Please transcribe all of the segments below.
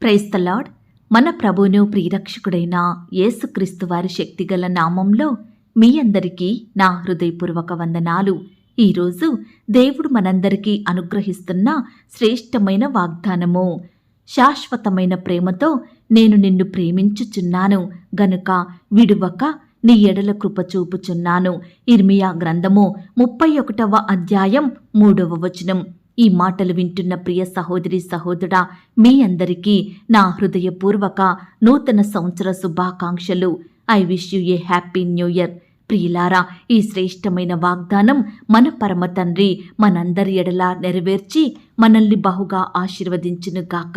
Praise the lord. మన ప్రభువును ప్రియరక్షకుడైన యేసుక్రీస్తు వారి శక్తిగల నామంలో మీ అందరికీ నా హృదయపూర్వక వందనాలు. ఈరోజు దేవుడు మనందరికీ అనుగ్రహిస్తున్న శ్రేష్టమైన వాగ్దానము, శాశ్వతమైన ప్రేమతో నేను నిన్ను ప్రేమించుచున్నాను గనుక విడువక నీ ఎడల కృప చూపుచున్నాను. ఇర్మియా గ్రంథము 31వ అధ్యాయం 3వ వచనం. ఈ మాటలు వింటున్న ప్రియ సహోదరి సహోదరుడా, మీ అందరికీ నా హృదయపూర్వక నూతన సంవత్సర శుభాకాంక్షలు. I wish you A happy new year. ప్రియులారా, ఈ శ్రేష్టమైన వాగ్దానం మన పరమ తండ్రి మనందరి ఎడలా నెరవేర్చి మనల్ని బహుగా ఆశీర్వదించును గాక.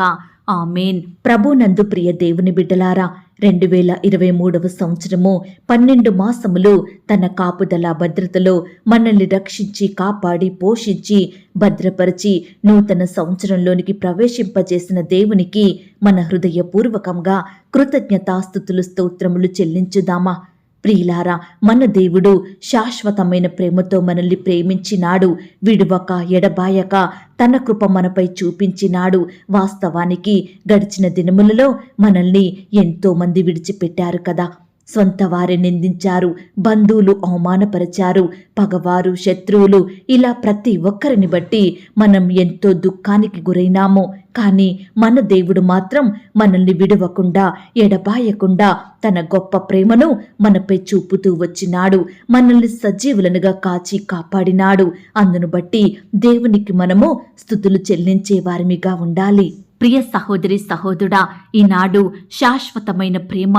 ఆమేన్. ప్రభునందు ప్రియ దేవుని బిడ్డలారా, 2023వ సంవత్సరము 12 మాసములు తన కాపుదల భద్రతలో మనల్ని రక్షించి కాపాడి పోషించి భద్రపరిచి నూతన సంవత్సరంలోనికి ప్రవేశింపజేసిన దేవునికి మన హృదయపూర్వకంగా కృతజ్ఞతాస్తుతులు స్తోత్రములు చెల్లించుదామా. ప్రియులారా, మన దేవుడు శాశ్వతమైన ప్రేమతో మనల్ని ప్రేమించినాడు. విడువక ఎడబాయక తన కృప మనపై చూపించినాడు. వాస్తవానికి గడిచిన దినములలో మనల్ని ఎంతో మంది విడిచిపెట్టారు కదా. స్వంత వారే నిందించారు, బంధువులు అవమానపరిచారు, పగవారు శత్రువులు, ఇలా ప్రతి ఒక్కరిని బట్టి మనం ఎంతో దుఃఖానికి గురైనాము. కానీ మన దేవుడు మాత్రం మనల్ని విడవకుండా ఎడబాయకుండా తన గొప్ప ప్రేమను మనపై చూపుతూ వచ్చినాడు. మనల్ని సజీవులనుగా కాచి కాపాడినాడు. అందును బట్టి దేవునికి మనము స్తుతులు చెల్లించే వారిమిగా ఉండాలి. ప్రియ సహోదరి సహోదరుడా, ఈనాడు శాశ్వతమైన ప్రేమ,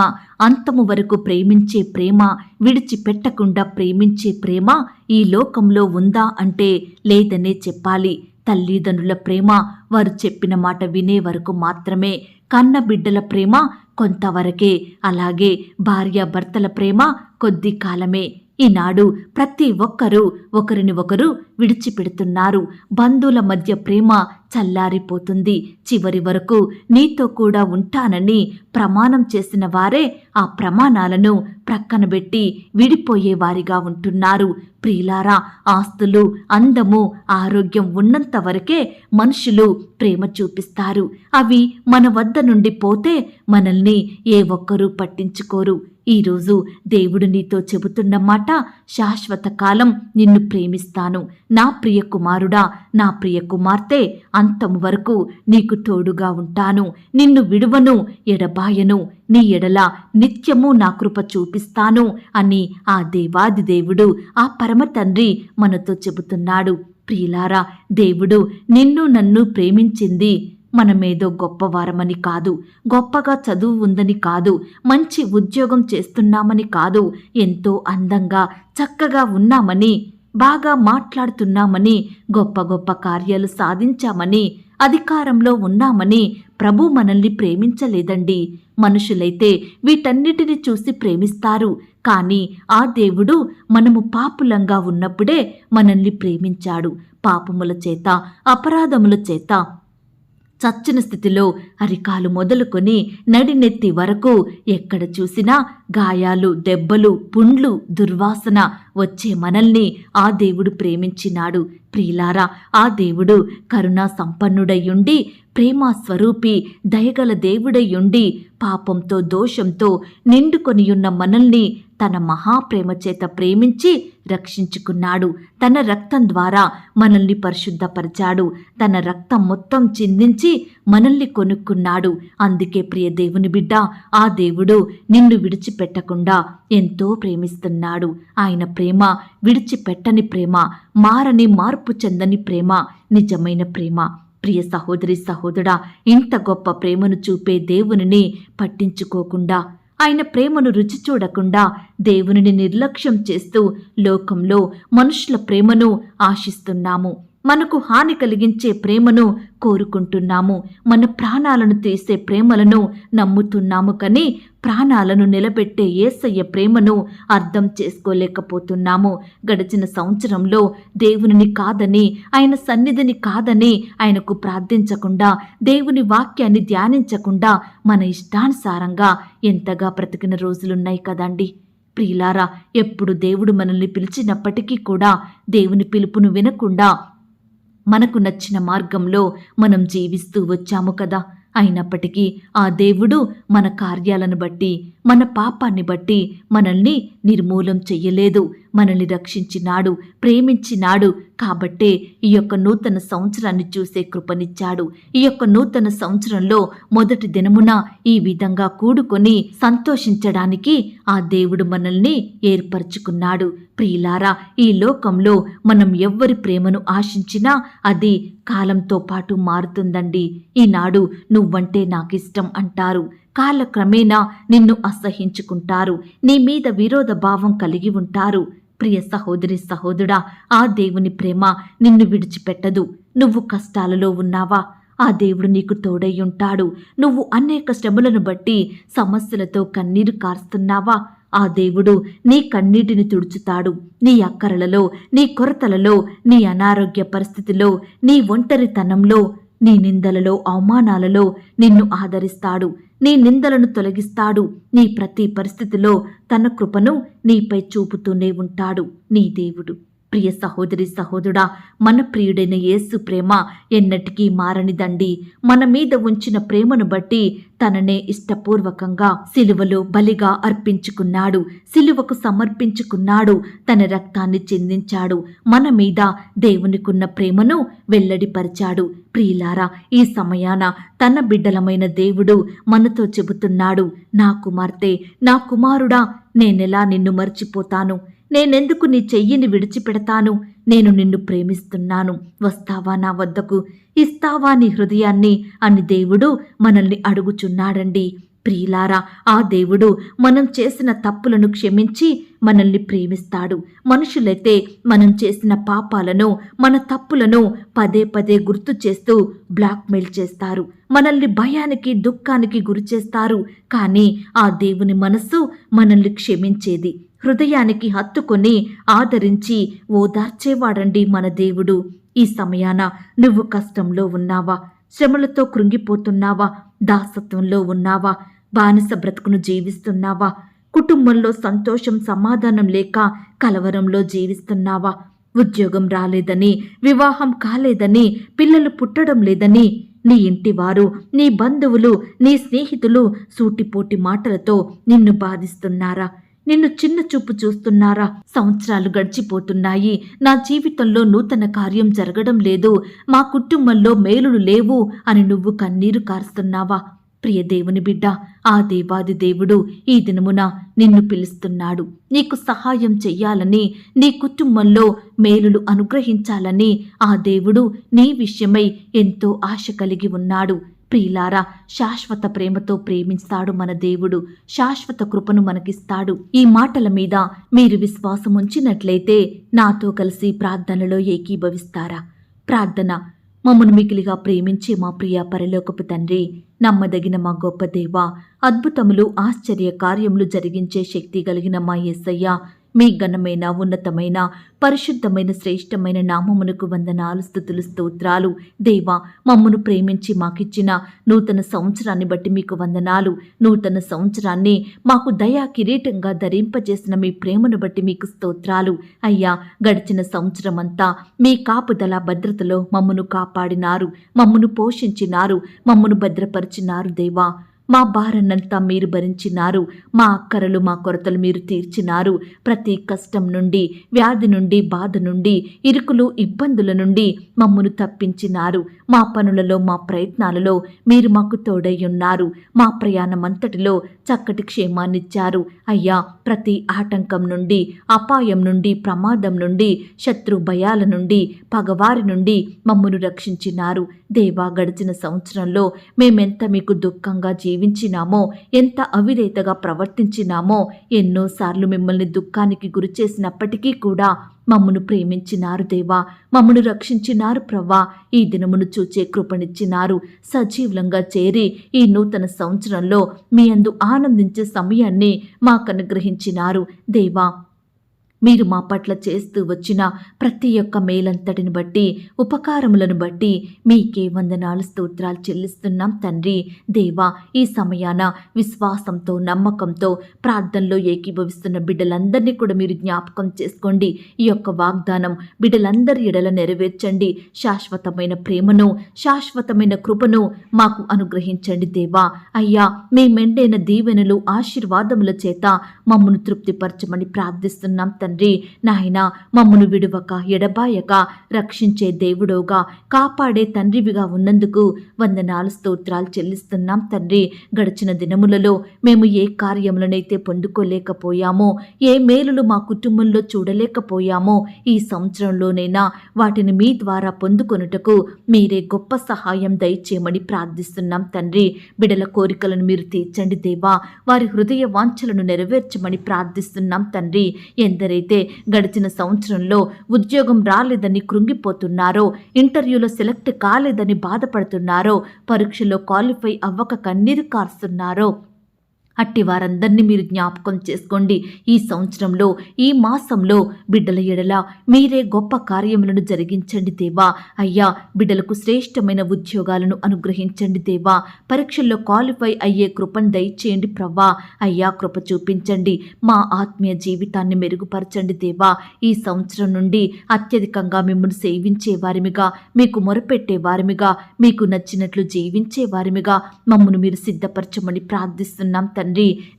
అంతము వరకు ప్రేమించే ప్రేమ, విడిచిపెట్టకుండా ప్రేమించే ప్రేమ ఈ లోకంలో ఉందా అంటే లేదనే చెప్పాలి. తల్లిదండ్రుల ప్రేమ వారు చెప్పిన మాట వినే వరకు మాత్రమే. కన్న బిడ్డల ప్రేమ కొంతవరకే. అలాగే భార్యాభర్తల ప్రేమ కొద్ది కాలమే. ఈనాడు ప్రతి ఒక్కరూ ఒకరిని ఒకరు విడిచిపెడుతున్నారు. బంధువుల మధ్య ప్రేమ చల్లారిపోతుంది. చివరి వరకు నీతో కూడా ఉంటానని ప్రమాణం చేసిన వారే ఆ ప్రమాణాలను ప్రక్కన పెట్టి విడిపోయే వారిగా ఉంటున్నారు. ప్రియులారా, ఆస్తులు, అందము, ఆరోగ్యం ఉన్నంత వరకే మనుషులు ప్రేమ చూపిస్తారు. అవి మన వద్ద నుండి పోతే మనల్ని ఏ ఒక్కరూ పట్టించుకోరు. ఈరోజు దేవుడు నీతో చెబుతున్న మాట, శాశ్వత కాలం నిన్ను ప్రేమిస్తాను. నా ప్రియ కుమారుడా, నా ప్రియ కుమార్తె, అంతము వరకు నీకు తోడుగా ఉంటాను. నిన్ను విడువను, ఎడబాయను. నీ ఎడల నిత్యము నా కృప చూపిస్తాను అని ఆ దేవాది దేవుడు, ఆ పరమ తండ్రి మనతో చెబుతున్నాడు. ప్రియులారా, దేవుడు నిన్ను నన్ను ప్రేమించింది మనమేదో గొప్పవారమని కాదు, గొప్పగా చదువు ఉందని కాదు, మంచి ఉద్యోగం చేస్తున్నామని కాదు, ఎంతో అందంగా చక్కగా ఉన్నామని, బాగా మాట్లాడుతున్నామని, గొప్ప గొప్ప కార్యాలు సాధించామని, అధికారంలో ఉన్నామని ప్రభు మనల్ని ప్రేమించలేదండి. మనుషులైతే వీటన్నిటిని చూసి ప్రేమిస్తారు. కానీ ఆ దేవుడు మనము పాపులంగా ఉన్నప్పుడే మనల్ని ప్రేమించాడు. పాపముల చేత, అపరాధముల చేత చచ్చిన స్థితిలో అరికాలు మొదలుకొని నడినెత్తి వరకు ఎక్కడ చూసినా గాయాలు, దెబ్బలు, పుండ్లు, దుర్వాసన వచ్చే మనల్ని ఆ దేవుడు ప్రేమించినాడు. ప్రియులారా, ఆ దేవుడు కరుణా సంపన్నుడయ్యుండి, ప్రేమ స్వరూపి, దయగల దేవుడయ్యుండి, పాపంతో దోషంతో నిండుకొనియున్న మనల్ని తన మహాప్రేమ చేత ప్రేమించి రక్షించుకున్నాడు. తన రక్తం ద్వారా మనల్ని పరిశుద్ధపరిచాడు. తన రక్తం మొత్తం చిందించి మనల్ని కొనుక్కున్నాడు. అందుకే ప్రియ దేవుని బిడ్డ, ఆ దేవుడు నిన్ను విడిచిపెట్టకుండా ఎంతో ప్రేమిస్తున్నాడు. ఆయన ప్రేమ విడిచిపెట్టని ప్రేమ, మారని మార్పు చెందని ప్రేమ, నిజమైన ప్రేమ. ప్రియ సహోదరి సహోదరుడా, ఇంత గొప్ప ప్రేమను చూపే దేవునిని పట్టించుకోకుండా, ఆయన ప్రేమను రుచి చూడకుండా దేవునిని నిర్లక్ష్యం చేస్తూ లోకంలో మనుషుల ప్రేమను ఆశిస్తున్నాము. మనకు హాని కలిగించే ప్రేమను కోరుకుంటున్నాము. మన ప్రాణాలను తీసే ప్రేమలను నమ్ముతున్నాము. కానీ ప్రాణాలను నిలబెట్టే యేసయ్య ప్రేమను అర్థం చేసుకోలేకపోతున్నాము. గడిచిన సంవత్సరంలో దేవునిని కాదని, ఆయన సన్నిధిని కాదని, ఆయనకు ప్రార్థించకుండా, దేవుని వాక్యాన్ని ధ్యానించకుండా మన ఇష్టానుసారంగా ఎంతగా బ్రతికిన రోజులున్నాయి కదండి. ప్రియులారా, ఎప్పుడు దేవుడు మనల్ని పిలిచినప్పటికీ కూడా దేవుని పిలుపును వినకుండా మనకు నచ్చిన మార్గంలో మనం జీవిస్తూ వచ్చాము కదా. అయినప్పటికీ ఆ దేవుడు మన కార్యాలను బట్టి, మన పాపాన్ని బట్టి మనల్ని నిర్మూలం చెయ్యలేదు. మనల్ని రక్షించినాడు, ప్రేమించినాడు. కాబట్టే ఈ యొక్క నూతన సంవత్సరాన్ని చూసే కృపనిచ్చాడు. ఈ యొక్క నూతన సంవత్సరంలో మొదటి దినమున ఈ విధంగా కూడుకొని సంతోషించడానికి ఆ దేవుడు మనల్ని ఏర్పరచుకున్నాడు. ప్రియులారా, ఈ లోకంలో మనం ఎవ్వరి ప్రేమను ఆశించినా అది కాలంతో పాటు మారుతుందండి. ఈనాడు నువ్వంటే నాకిష్టం అంటారు, కాలక్రమేణా నిన్ను అసహించుకుంటారు, నీ మీద విరోధ భావం కలిగి ఉంటారు. ప్రియ సహోదరి సహోదరుడా, ఆ దేవుని ప్రేమ నిన్ను విడిచిపెట్టదు. నువ్వు కష్టాలలో ఉన్నావా? ఆ దేవుడు నీకు తోడై ఉంటాడు. నువ్వు అనేక శ్రమలను బట్టి సమస్యలతో కన్నీరు కారుస్తున్నావా? ఆ దేవుడు నీ కన్నీటిని తుడుచుతాడు. నీ అక్కరలలో, నీ కొరతలలో, నీ అనారోగ్య పరిస్థితిలో, నీ ఒంటరితనంలో, నీ నిందలలో, అవమానాలలో నిన్ను ఆదరిస్తాడు. నీ నిందలను తొలగిస్తాడు. నీ ప్రతి పరిస్థితిలో తన కృపను నీపై చూపుతూనే ఉంటాడు నీ దేవుడు. ప్రియ సహోదరి సహోదరుడా, మన ప్రియుడైన యేసు ప్రేమ ఎన్నటికీ మారనిదండి. మన మీద ఉంచిన ప్రేమను బట్టి తననే ఇష్టపూర్వకంగా సిలువలో బలిగా అర్పించుకున్నాడు, సిలువకు సమర్పించుకున్నాడు, తన రక్తాన్ని చిందించాడు. మన మీద దేవునికున్న ప్రేమను వెల్లడిపరిచాడు. ప్రియులారా, ఈ సమయాన తన బిడ్డలమైన దేవుడు మనతో చెబుతున్నాడు, నా కుమార్తె, నా కుమారుడా, నేనెలా నిన్ను మర్చిపోతాను? నేనెందుకు నీ చెయ్యిని విడిచిపెడతాను? నేను నిన్ను ప్రేమిస్తున్నాను. వస్తావా నా వద్దకు? ఇస్తావా నీ హృదయాన్ని అని దేవుడు మనల్ని అడుగుచున్నాడండి. ప్రియులారా, ఆ దేవుడు మనం చేసిన తప్పులను క్షమించి మనల్ని ప్రేమిస్తాడు. మనుషులైతే మనం చేసిన పాపాలను, మన తప్పులను పదే పదే గుర్తు చేస్తూ బ్లాక్మెయిల్ చేస్తారు. మనల్ని భయానికి, దుఃఖానికి గురిచేస్తారు. కానీ ఆ దేవుని మనస్సు మనల్ని క్షమించేది, హృదయానికి హత్తుకొని ఆదరించి ఓదార్చేవాడండి మన దేవుడు. ఈ సమయాన నువ్వు కష్టంలో ఉన్నావా? శ్రమలతో కృంగిపోతున్నావా? దాసత్వంలో ఉన్నావా? బానిస బ్రతుకును జీవిస్తున్నావా? కుటుంబంలో సంతోషం, సమాధానం లేక కలవరంలో జీవిస్తున్నావా? ఉద్యోగం రాలేదని, వివాహం కాలేదని, పిల్లలు పుట్టడం లేదని నీ ఇంటివారు, నీ బంధువులు, నీ స్నేహితులు సూటిపోటి మాటలతో నిన్ను బాధిస్తున్నారా? నిన్ను చిన్న చూపు చూస్తున్నారా? సంవత్సరాలు గడిచిపోతున్నాయి, నా జీవితంలో నూతన కార్యం జరగడం లేదు, మా కుటుంబంలో మేలులు లేవు అని నువ్వు కన్నీరు కారుస్తున్నావా? ప్రియ దేవుని బిడ్డ, ఆ దేవాది దేవుడు ఈ దినమున నిన్ను పిలుస్తున్నాడు. నీకు సహాయం చెయ్యాలని, నీ కుటుంబంలో మేలులు అనుగ్రహించాలని ఆ దేవుడు నీ విషయమై ఎంతో ఆశ కలిగి ఉన్నాడు. ప్రియులారా, శాశ్వత ప్రేమతో ప్రేమిస్తాడు మన దేవుడు. శాశ్వత కృపను మనకిస్తాడు. ఈ మాటల మీద మీరు విశ్వాసం ఉంచినట్లయితే నాతో కలిసి ప్రార్థనలో ఏకీభవిస్తారా? ప్రార్థన. మమ్మను మిగిలిగా ప్రేమించే మా ప్రియ పరలోకపు తండ్రి, నమ్మదగిన మా గొప్ప దేవ, అద్భుతములు, ఆశ్చర్య కార్యములు జరిగించే శక్తి కలిగిన మా యేసయ్య, మీ ఘనమైన, ఉన్నతమైన, పరిశుద్ధమైన, శ్రేష్టమైన నామమునకు వందనాలు, స్తుతులు, స్తోత్రాలు. దేవా, మమ్మను ప్రేమించి మాకిచ్చిన నూతన సంవత్సరాన్ని బట్టి మీకు వందనాలు. నూతన సంవత్సరాన్ని మాకు దయా కిరీటంగా ధరింపజేసిన మీ ప్రేమను బట్టి మీకు స్తోత్రాలు. అయ్యా, గడిచిన సంవత్సరం అంతా మీ కాపుదల, భద్రతలో మమ్మను కాపాడినారు, మమ్మను పోషించినారు, మమ్మను భద్రపరిచినారు. దేవా, మా భారన్నంతా మీరు భరించినారు. మా అక్కరలు, మా కొరతలు మీరు తీర్చినారు. ప్రతి కష్టం నుండి, వ్యాధి నుండి, బాధ నుండి, ఇరుకులు, ఇబ్బందుల నుండి మమ్మను తప్పించినారు. మా పనులలో, మా ప్రయత్నాలలో మీరు మాకు తోడై ఉన్నారు. మా ప్రయాణమంతటిలో చక్కటి క్షేమాన్నిచ్చారు. అయ్యా, ప్రతి ఆటంకం నుండి, అపాయం నుండి, ప్రమాదం నుండి, శత్రు భయాల నుండి, పగవారి నుండి మమ్మను రక్షించినారు. దేవా, గడిచిన సంవత్సరంలో మేమెంత మీకు దుఃఖంగా జీవించినామో, ఎంత అవిధేయతగా ప్రవర్తించినామో, ఎన్నోసార్లు మిమ్మల్ని దుఃఖానికి గురి చేసినప్పటికీ కూడా మమ్మను ప్రేమించినారు. దేవా, మమ్మను రక్షించినారు. ప్రవ్వా, ఈ దినమును చూచే కృపనిచ్చినారు. సజీవులంగా చేరి ఈ నూతన సంవత్సరంలో మీ అందు ఆనందించే సమయాన్ని మాకు అనుగ్రహించినారు. దేవా, మీరు మా పట్ల చేస్తూ వచ్చిన ప్రతి ఒక్క మేలంతటిని బట్టి, ఉపకారములను బట్టి మీకే వందనాలు స్తోత్రాలు చెల్లిస్తున్నాం తండ్రి. దేవా, ఈ సమయాన విశ్వాసంతో, నమ్మకంతో ప్రార్థనలో ఏకీభవిస్తున్న బిడ్డలందరినీ కూడా మీరు జ్ఞాపకం చేసుకోండి. ఈ యొక్క వాగ్దానం బిడ్డలందరి ఎడల నెరవేర్చండి. శాశ్వతమైన ప్రేమను, శాశ్వతమైన కృపను మాకు అనుగ్రహించండి దేవా. అయ్యా, మీ మెండైన దీవెనలు, ఆశీర్వాదముల చేత మమ్మను తృప్తిపరచమని ప్రార్థిస్తున్నాం తండ్రి. నాయన, మమ్మను విడువక, ఎడబాయక రక్షించే దేవుడోగా, కాపాడే తండ్రివిగా ఉన్నందుకు వందనాలు స్తోత్రాలు చెల్లిస్తున్నాం తండ్రి. గడిచిన దినములలో మేము ఏ కార్యములనైతే పొందుకోలేకపోయామో, ఏ మేలులు మా కుటుంబంలో చూడలేకపోయామో, ఈ సంవత్సరంలోనైనా వాటిని మీ ద్వారా పొందుకొనుటకు మీరే గొప్ప సహాయం దయచేయమని ప్రార్థిస్తున్నాం తండ్రి. బిడల కోరికలను మీరు తీర్చండి దేవా. వారి హృదయ వాంఛలను నెరవేర్చమని ప్రార్థిస్తున్నాం తండ్రి. ఎందరైతే గడిచిన సంవత్సరంలో ఉద్యోగం రాలేదని కృంగిపోతున్నారో, ఇంటర్వ్యూలో సెలెక్ట్ కాలేదని బాధపడుతున్నారో, పరీక్షలో క్వాలిఫై అవ్వక కన్నీరు కార్స్తున్నారో, అట్టి వారందరినీ మీరు జ్ఞాపకం చేసుకోండి. ఈ సంవత్సరంలో, ఈ మాసంలో బిడ్డల ఎడల మీరే గొప్ప కార్యములను జరిగించండి దేవా. అయ్యా, బిడ్డలకు శ్రేష్టమైన ఉద్యోగాలను అనుగ్రహించండి దేవా. పరీక్షల్లో క్వాలిఫై అయ్యే కృపను దయచేయండి ప్రవ్వా. అయ్యా, కృప చూపించండి. మా ఆత్మీయ జీవితాన్ని మెరుగుపరచండి దేవా. ఈ సంవత్సరం నుండి అత్యధికంగా మిమ్మల్ని సేవించే వారిమిగా, మీకు మొరపెట్టే వారిమిగా, మీకు నచ్చినట్లు జీవించే వారిమిగా మమ్మను మీరు సిద్ధపరచమని ప్రార్థిస్తున్నాం తండ్రి.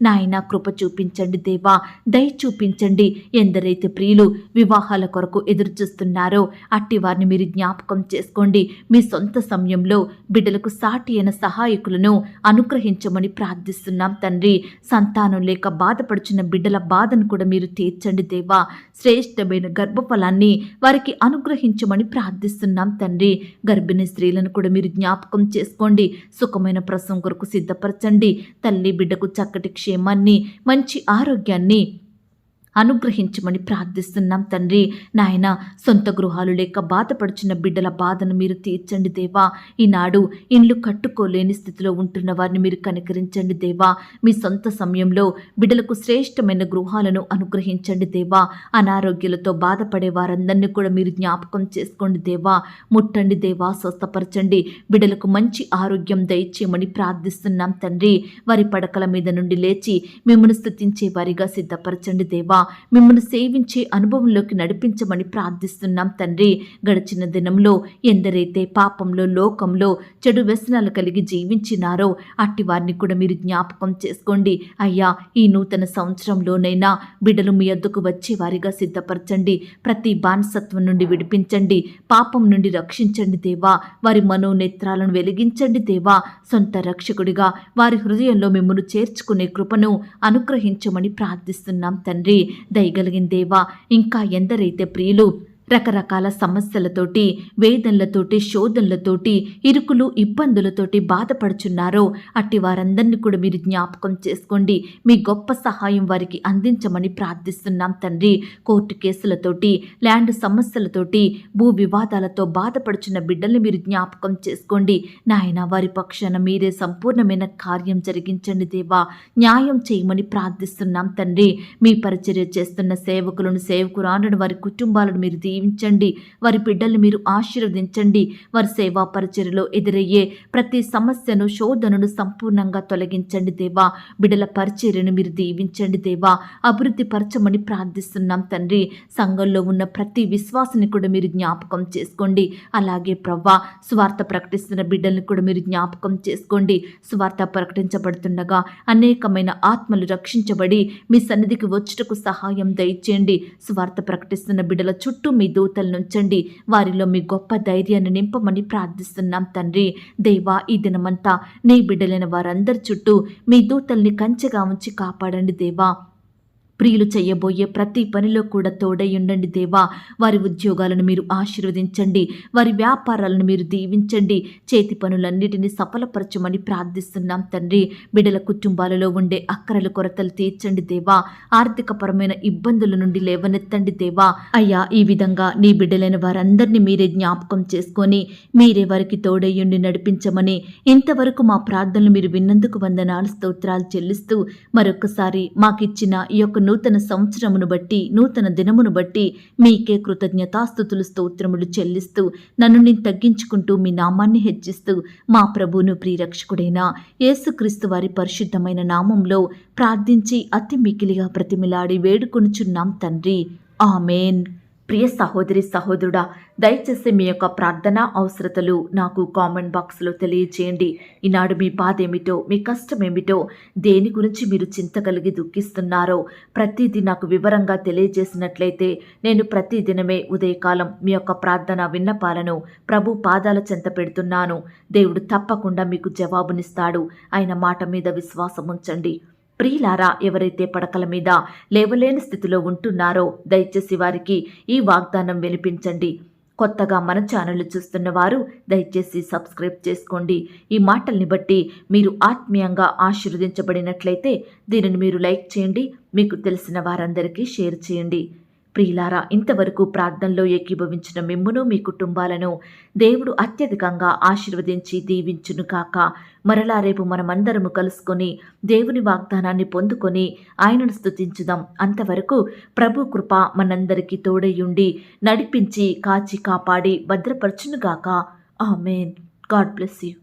నాయన, కృప చూపించండి దేవా. దయ చూపించండి. ఎందరైతే ప్రియులు వివాహాల కొరకు ఎదురు చూస్తున్నారో అట్టి వారిని మీరు జ్ఞాపకం చేసుకోండి. మీ సొంత సమయంలో బిడ్డలకు సాటి అయిన సహాయకులను అనుగ్రహించమని ప్రార్థిస్తున్నాం తండ్రి. సంతానం లేక బాధపడుచున్న బిడ్డల బాధను కూడా మీరు తీర్చండి దేవా. శ్రేష్టమైన గర్భఫలాన్ని వారికి అనుగ్రహించమని ప్రార్థిస్తున్నాం తండ్రి. గర్భిణీ స్త్రీలను కూడా మీరు జ్ఞాపకం చేసుకోండి. సుఖమైన ప్రసవం కొరకు సిద్ధపరచండి. తల్లి బిడ్డకు చక్కటి క్షేమాన్ని, మంచి ఆరోగ్యాన్ని అనుగ్రహించమని ప్రార్థిస్తున్నాం తండ్రి. నాయన, సొంత గృహాలు లేక బాధపడుచున్న బిడ్డల బాధను మీరు తీర్చండి దేవా. ఈనాడు ఇండ్లు కట్టుకోలేని స్థితిలో ఉంటున్న వారిని మీరు కనికరించండి దేవా. మీ సొంత సమయంలో బిడ్డలకు శ్రేష్టమైన గృహాలను అనుగ్రహించండి దేవా. అనారోగ్యాలతో బాధపడే వారందరినీ కూడా మీరు జ్ఞాపకం చేసుకోండి దేవా. ముట్టండి దేవా, స్వస్థపరచండి. బిడ్డలకు మంచి ఆరోగ్యం దయచేయమని ప్రార్థిస్తున్నాం తండ్రి. వారి పడకల మీద నుండి లేచి మిమ్మల్ని స్తుతించే వారిగా సిద్ధపరచండి దేవా. మిమ్మల్ని సేవించే అనుభవంలోకి నడిపించమని ప్రార్థిస్తున్నాం తండ్రి. గడిచిన దినంలో ఎందరైతే పాపంలో, లోకంలో చెడు వ్యసనాలు కలిగి జీవించినారో అట్టి వారిని కూడా మీరు జ్ఞాపకం చేసుకోండి. అయ్యా, ఈ నూతన సంవత్సరంలోనైనా బిడ్డలు మీ యొద్దకు వచ్చే వారిగా సిద్ధపరచండి. ప్రతి బానిసత్వం నుండి విడిపించండి. పాపం నుండి రక్షించండి దేవా. వారి మనోనేత్రాలను వెలిగించండి దేవా. సొంత రక్షకుడిగా వారి హృదయంలో మిమ్మల్ని చేర్చుకునే కృపను అనుగ్రహించమని ప్రార్థిస్తున్నాం తండ్రి. దయగలిగిన దేవా, ఇంకా ఎందరైతే ప్రియులు రకరకాల సమస్యలతోటి, వేదనలతోటి, శోధనలతోటి, ఇరుకులు, ఇబ్బందులతోటి బాధపడుచున్నారో అట్టి వారందరినీ కూడా మీరు జ్ఞాపకం చేసుకోండి. మీ గొప్ప సహాయం వారికి అందించమని ప్రార్థిస్తున్నాం తండ్రి. కోర్టు కేసులతోటి, ల్యాండ్ సమస్యలతోటి, భూ వివాదాలతో బాధపడుచున్న బిడ్డల్ని మీరు జ్ఞాపకం చేసుకోండి. నాయన, వారి పక్షాన మీరే సంపూర్ణమైన కార్యం జరిగించండి దేవా. న్యాయం చేయమని ప్రార్థిస్తున్నాం తండ్రి. మీ పరిచర్య చేస్తున్న సేవకులను, సేవకురాలను, వారి కుటుంబాలను మీరు దీవించండి. వారి బిడ్డల్ని మీరు ఆశీర్వదించండి. వారి సేవా పరిచర్యలో ఎదురయ్యే ప్రతి సమస్యను, శోధనను సంపూర్ణంగా తొలగించండి దేవా. బిడ్డల పరిచర్యను మీరు దీవించండి దేవా. అభివృద్ధి పరచమని ప్రార్థిస్తున్నాం తండ్రి. సంఘంలో ఉన్న ప్రతి విశ్వాసాన్ని కూడా మీరు జ్ఞాపకం చేసుకోండి. అలాగే ప్రవ్వా, సువార్త ప్రకటిస్తున్న బిడ్డల్ని కూడా మీరు జ్ఞాపకం చేసుకోండి. సువార్త ప్రకటించబడుతుండగా అనేకమైన ఆత్మలు రక్షించబడి మీ సన్నిధికి వచ్చుటకు సహాయం దయచేయండి. సువార్త ప్రకటిస్తున్న బిడ్డల చుట్టూ మీ దూతలను ఉంచండి. వారిలో మీ గొప్ప ధైర్యాన్ని నింపమని ప్రార్థిస్తున్నాం తండ్రి. దేవా, ఈ దినమంతా నీ బిడ్డలైన వారందరి చుట్టూ మీ దూతల్ని కంచెగా ఉంచి కాపాడండి దేవా. ప్రియులు చేయబోయే ప్రతి పనిలో కూడా తోడై ఉండండి దేవా. వారి ఉద్యోగాలను మీరు ఆశీర్వదించండి. వారి వ్యాపారాలను మీరు దీవించండి. చేతి పనులన్నిటినీ సఫలపరచమని ప్రార్థిస్తున్నాం తండ్రి. బిడ్డల కుటుంబాలలో ఉండే అక్కరల కొరతలు తీర్చండి దేవా. ఆర్థికపరమైన ఇబ్బందుల నుండి లేవనెత్తండి దేవా. అయ్యా, ఈ విధంగా నీ బిడ్డలైన వారందరినీ మీరే జ్ఞాపకం చేసుకొని మీరే వారికి తోడయ్యుండి నడిపించమని, ఇంతవరకు మా ప్రార్థనలు మీరు విన్నందుకు వందనాలు స్తోత్రాలు చెల్లిస్తూ మరొకసారి మాకిచ్చిన ఈ యొక్క నూతన సంవత్సరమును బట్టి, నూతన దినమును బట్టి మీకే కృతజ్ఞతాస్తుతులు స్తోత్రములు చెల్లిస్తూ నన్ను నేను తగ్గించుకుంటూ మీ నామాన్ని హెచ్చిస్తూ మా ప్రభువును ప్రియరక్షకుడైన యేసుక్రీస్తు వారి పరిశుద్ధమైన నామంలో ప్రార్థించి అతి మికిలిగా ప్రతిమిలాడి వేడుకొనుచున్నాం తండ్రి. ఆమేన్. ప్రియ సహోదరి సహోదరుడా, దయచేసి మీ యొక్క ప్రార్థన అవసరతలు నాకు కామెంట్ బాక్స్లో తెలియచేయండి. ఈనాడు మీ బాధ ఏమిటో, మీ కష్టం ఏమిటో, దేని గురించి మీరు చింత కలిగి దుఃఖిస్తున్నారో ప్రతిదీ నాకు వివరంగా తెలియజేసినట్లయితే నేను ప్రతిదినమే ఉదయకాలం మీ యొక్క ప్రార్థన విన్నపాలను ప్రభు పాదాల చెంత పెడుతున్నాను. దేవుడు తప్పకుండా మీకు జవాబునిస్తాడు. ఆయన మాట మీద విశ్వాసం ఉంచండి. ప్రియులారా, ఎవరైతే పడకల మీద లేవలేని స్థితిలో ఉంటున్నారో దయచేసి వారికి ఈ వాగ్దానం వినిపించండి. కొత్తగా మన ఛానల్ చూస్తున్న వారు దయచేసి సబ్స్క్రైబ్ చేసుకోండి. ఈ మాటల్ని బట్టి మీరు ఆత్మీయంగా ఆశీర్వదించబడినట్లయితే దీనిని మీరు లైక్ చేయండి, మీకు తెలిసిన వారందరికీ షేర్ చేయండి. ప్రియులారా, ఇంతవరకు ప్రార్థనలో ఏకీభవించిన మిమ్మును మీ కుటుంబాలను దేవుడు అత్యధికంగా ఆశీర్వదించి దీవించును కాక. మరలా రేపు మనమందరము కలుసుకొని దేవుని వాగ్దానాన్ని పొందుకొని ఆయనను స్తుతించుదాం. అంతవరకు ప్రభు కృప మనందరికీ తోడయుండి నడిపించి కాచి కాపాడి భద్రపరచునుగాక. ఆమేన్. God bless you.